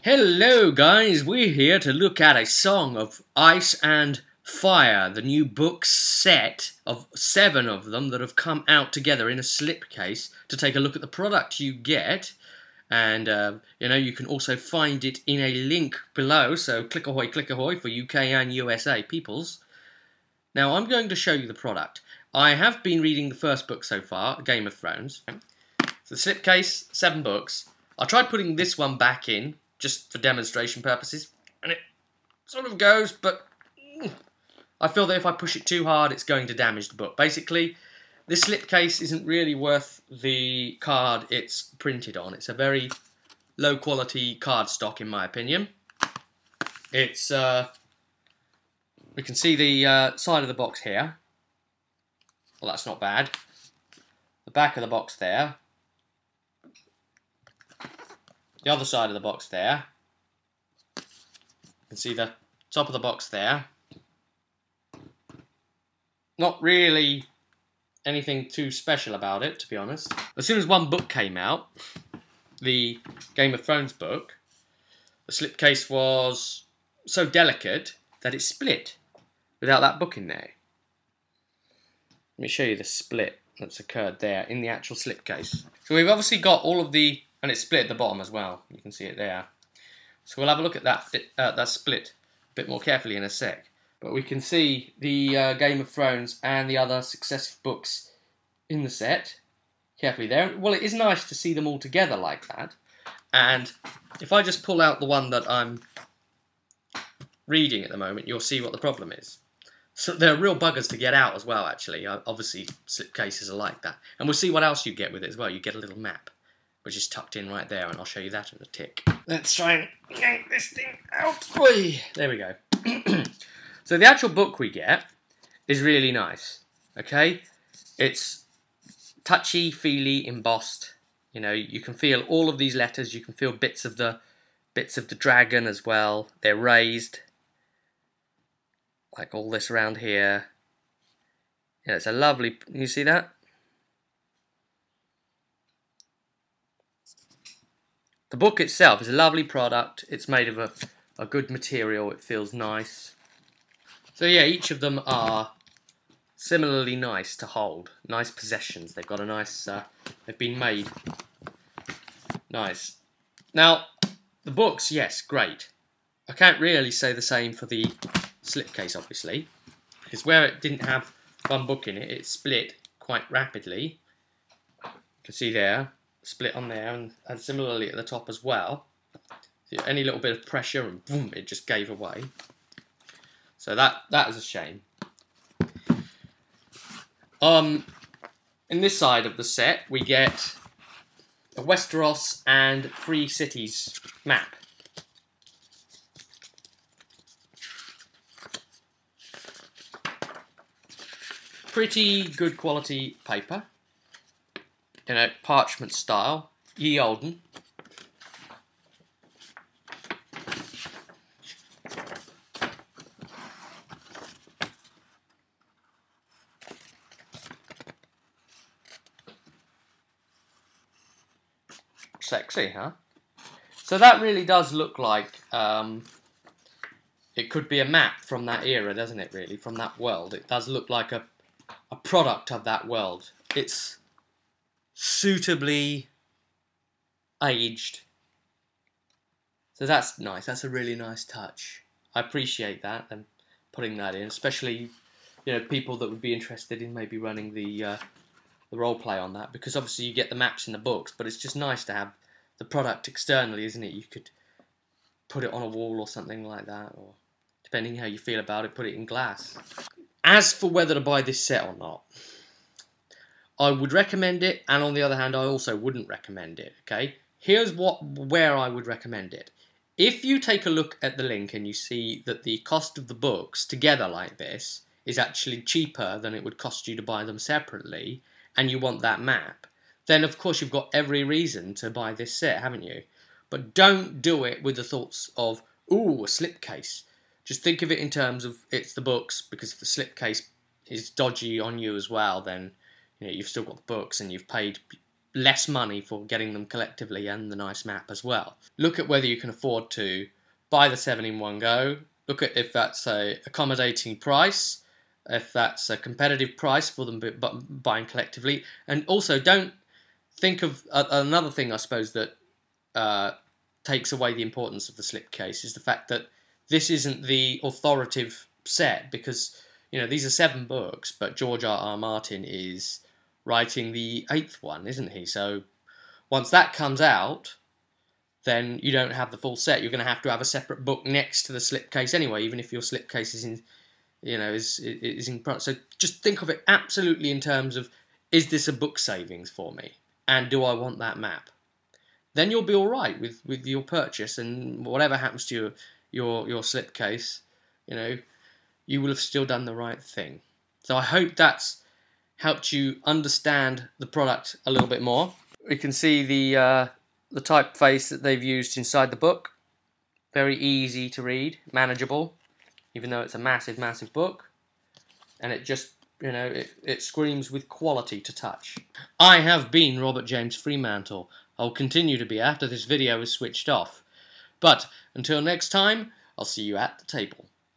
Hello guys, we're here to look at A Song of Ice and Fire, the new book set of 7 of them that have come out together in a slipcase to take a look at the product you get. And you can also find it in a link below, so click ahoy for UK and USA peoples. Now I'm going to show you the product. I have been reading the first book so far, Game of Thrones. So the slipcase, 7 books. I tried putting this one back in just for demonstration purposes, and it sort of goes, but I feel that if I push it too hard, it's going to damage the book. Basically, this slipcase isn't really worth the card it's printed on. It's a very low quality cardstock, in my opinion. It's we can see the side of the box here. Well, that's not bad. The back of the box there. The other side of the box there. You can see the top of the box there. Not really anything too special about it, to be honest. As soon as one book came out, the Game of Thrones book, the slipcase was so delicate that it split without that book in there. Let me show you the split that's occurred there in the actual slipcase. So we've obviously got all of the, and it's split at the bottom as well. You can see it there. So we'll have a look at that split a bit more carefully in a sec. But we can see the Game of Thrones and the other successive books in the set carefully there. Well, it is nice to see them all together like that. And if I just pull out the one that I'm reading at the moment, you'll see what the problem is. So they're real buggers to get out as well, actually. Obviously, slipcases are like that. And we'll see what else you get with it as well. You get a little map, which is tucked in right there, and I'll show you that in a tick. Let's try and yank this thing out. Oy! There we go. So the actual book we get is really nice, okay? It's touchy-feely embossed. You know, you can feel all of these letters. You can feel bits of the dragon as well. They're raised, like all this around here. Yeah, it's a lovely. You see that? The book itself is a lovely product. It's made of a good material. It feels nice. So yeah, each of them are similarly nice to hold. Nice possessions. They've got a nice, they've been made nice. Now, the books, yes, great. I can't really say the same for the slipcase, obviously, because where it didn't have one book in it, it split quite rapidly. You can see there, split on there, and similarly at the top as well. So any little bit of pressure and boom, it just gave away. So that is a shame. In this side of the set, we get a Westeros and 3 cities map. Pretty good quality paper in a parchment style, ye olden. Sexy, huh? So that really does look like it could be a map from that era, doesn't it, really? From that world. It does look like a product of that world. It's suitably aged. So that's nice. That's a really nice touch. I appreciate that and putting that in, especially people that would be interested in maybe running the role play on that, because obviously you get the maps in the books, but it's just nice to have the product externally, isn't it? You could put it on a wall or something like that, or depending how you feel about it, put it in glass. As for whether to buy this set or not, I would recommend it, and on the other hand, I also wouldn't recommend it, okay? Here's where I would recommend it. If you take a look at the link and you see that the cost of the books together like this is actually cheaper than it would cost you to buy them separately, and you want that map, then of course you've got every reason to buy this set, haven't you? But don't do it with the thoughts of, ooh, a slipcase. Just think of it in terms of it's the books, because if the slipcase is dodgy on you as well, then you've still got the books and you've paid less money for getting them collectively and the nice map as well. Look at whether you can afford to buy the 7 in one go. Look at if that's a accommodating price, if that's a competitive price for them buying collectively, and also don't think of another thing I suppose that takes away the importance of the slipcase is the fact that this isn't the authoritative set, because these are 7 books, but George R.R. Martin is writing the 8th one, isn't he? So once that comes out, then you don't have the full set. You're going to have a separate book next to the slipcase anyway, even if your slipcase is in, is in front. So just think of it absolutely in terms of, is this a book savings for me, and do I want that map? Then you'll be all right with your purchase, and whatever happens to your slipcase, you will have still done the right thing. So I hope that's helped you understand the product a little bit more. We can see the typeface that they've used inside the book. Very easy to read, manageable, even though it's a massive, massive book. And it just, it screams with quality to touch. I have been Robert James Freemantle. I'll continue to be after this video is switched off. But until next time, I'll see you at the table.